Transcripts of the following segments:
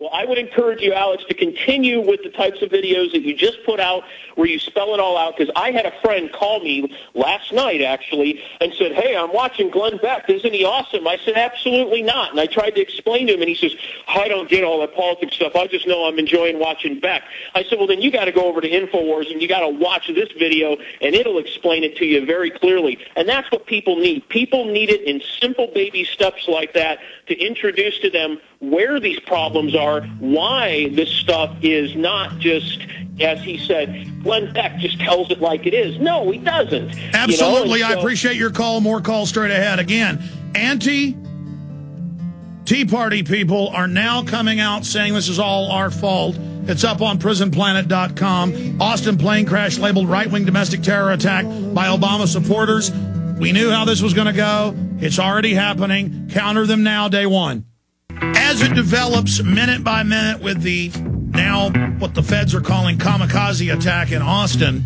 Well, I would encourage you, Alex, to continue with the types of videos that you just put out where you spell it all out, because I had a friend call me last night, actually, and said, hey, I'm watching Glenn Beck. Isn't he awesome? I said, absolutely not. And I tried to explain to him, and he says, I don't get all that politics stuff. I just know I'm enjoying watching Beck. I said, well, then you got to go over to InfoWars, and you got to watch this video, and it'll explain it to you very clearly. And that's what people need. People need it in simple baby steps like that to introduce to them where these problems are, why this stuff is not just, as he said, Glenn Beck just tells it like it is. No, he doesn't. Absolutely. You know? I appreciate your call. More calls straight ahead. Again, anti-Tea Party people are now coming out saying this is all our fault. It's up on prisonplanet.com. Austin plane crash labeled right-wing domestic terror attack by Obama supporters. We knew how this was going to go. It's already happening. Counter them now, day one. As it develops minute by minute with the now what the feds are calling kamikaze attack in Austin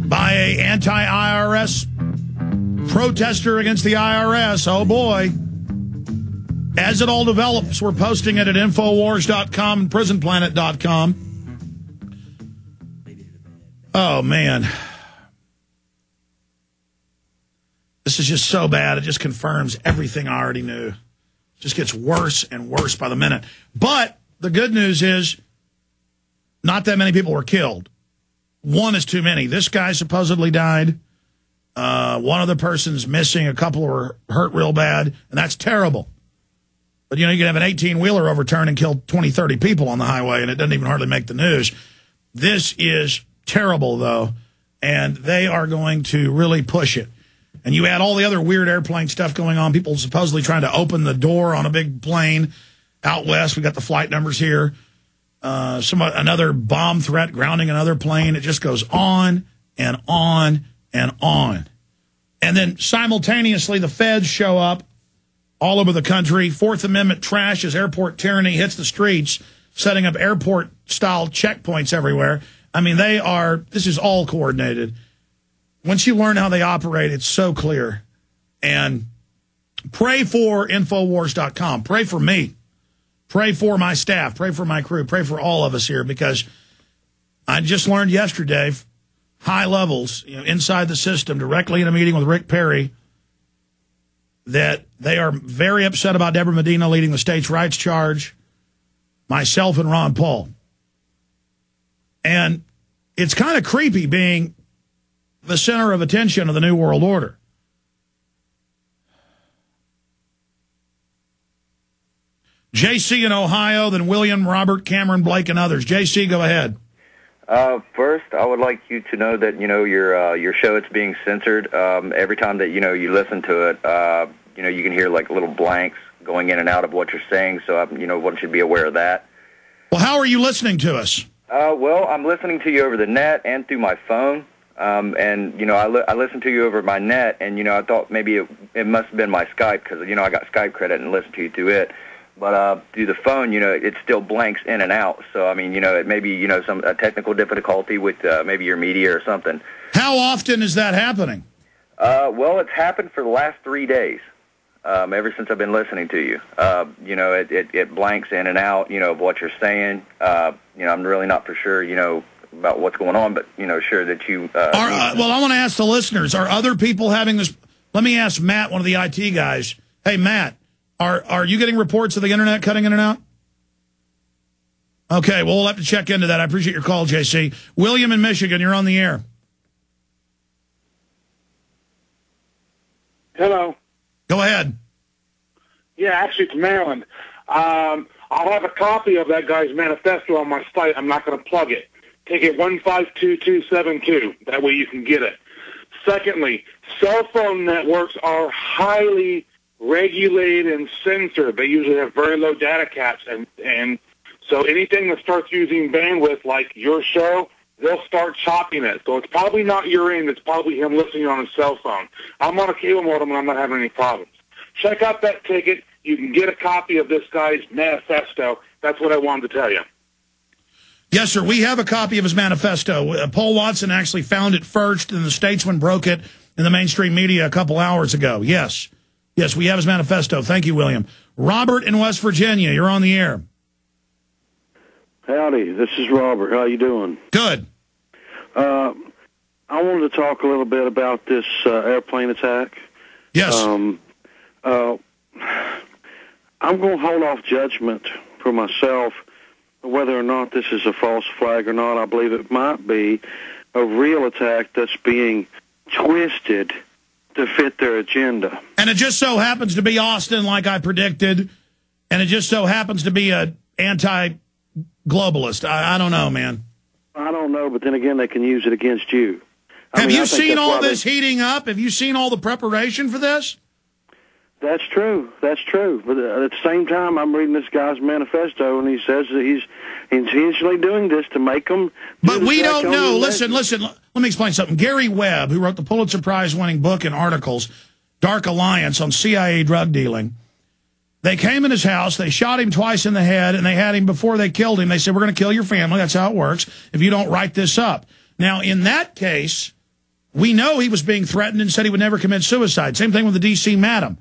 by a anti-IRS protester against the IRS, oh boy. As it all develops, we're posting it at Infowars.com and PrisonPlanet.com. Oh, man. This is just so bad. It just confirms everything I already knew. It just gets worse and worse by the minute. But the good news is not that many people were killed. One is too many. This guy supposedly died. One other person's missing. A couple were hurt real bad, and that's terrible. But, you know, you can have an 18-wheeler overturn and kill 20, 30 people on the highway, and it doesn't even hardly make the news. This is terrible, though, and they are going to really push it. And you add all the other weird airplane stuff going on, people supposedly trying to open the door on a big plane out west. We got the flight numbers here. Another bomb threat grounding another plane. It just goes on and on and on. And then simultaneously, the feds show up all over the country. Fourth Amendment trash as airport tyranny hits the streets, setting up airport-style checkpoints everywhere. I mean, this is all coordinated. Once you learn how they operate, it's so clear. And pray for Infowars.com. Pray for me. Pray for my staff. Pray for my crew. Pray for all of us here, because I just learned yesterday, high levels, inside the system, directly in a meeting with Rick Perry, that they are very upset about Deborah Medina leading the states' rights charge, myself and Ron Paul. And it's kind of creepy being the center of attention of the New World Order. JC in Ohio, then William, Robert, Cameron, Blake, and others. JC, go ahead. First, I would like you to know that, your show, it's being censored. Every time that, you listen to it, you can hear like little blanks going in and out of what you're saying. So, one should be aware of that. Well, how are you listening to us? Well, I'm listening to you over the net and through my phone. I listened to you over my net, and, I thought maybe it must have been my Skype, because, I got Skype credit and listened to you through it. But through the phone, it still blanks in and out. So, I mean, it may be, a technical difficulty with maybe your media or something. How often is that happening? Well, it's happened for the last 3 days, ever since I've been listening to you. It blanks in and out, of what you're saying. I'm really not for sure, about what's going on, but, sure that you... well, I want to ask the listeners, are other people having this... Let me ask Matt, one of the IT guys. Hey, Matt, are you getting reports of the internet cutting in and out? Okay, well, we'll have to check into that. I appreciate your call, JC. William in Michigan, you're on the air. Hello. Go ahead. Yeah, actually, it's Maryland. I'll have a copy of that guy's manifesto on my site. I'm not going to plug it. Ticket 152272. That way you can get it. Secondly, cell phone networks are highly regulated and censored. They usually have very low data caps, and so anything that starts using bandwidth like your show, they'll start chopping it. So it's probably not your end. It's probably him listening on his cell phone. I'm on a cable modem, and I'm not having any problems. Check out that ticket. You can get a copy of this guy's manifesto. That's what I wanted to tell you. Yes, sir. We have a copy of his manifesto. Paul Watson actually found it first, and the Statesman broke it in the mainstream media a couple hours ago. Yes. Yes, we have his manifesto. Thank you, William. Robert in West Virginia, you're on the air. Howdy, this is Robert. How you doing? Good. I wanted to talk a little bit about this airplane attack. Yes. I'm going to hold off judgment for myself whether or not this is a false flag or not. I believe it might be a real attack that's being twisted to fit their agenda. And it just so happens to be Austin, like I predicted, and it just so happens to be an anti-globalist. I don't know, man. I don't know, but then again, they can use it against you. Have you seen all this heating up? Have you seen all the preparation for this? That's true. That's true. But at the same time, I'm reading this guy's manifesto, and he says that he's intentionally doing this to make them. But we don't know. Listen. Let me explain something. Gary Webb, who wrote the Pulitzer Prize-winning book and articles, Dark Alliance on CIA drug dealing, they came in his house, they shot him twice in the head, and they had him before they killed him. They said, we're going to kill your family. That's how it works if you don't write this up. Now, in that case, we know he was being threatened and said he would never commit suicide. Same thing with the D.C. Madam.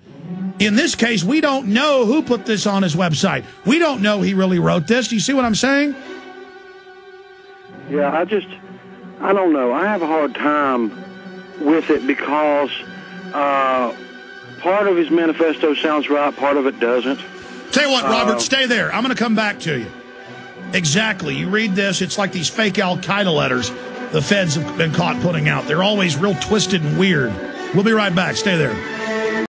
In this case, we don't know who put this on his website. We don't know he really wrote this. Do you see what I'm saying? Yeah, I don't know. I have a hard time with it because part of his manifesto sounds right, part of it doesn't. Tell you what, Robert, stay there. I'm going to come back to you. Exactly. You read this, it's like these fake Al-Qaeda letters the feds have been caught putting out. They're always real twisted and weird. We'll be right back. Stay there.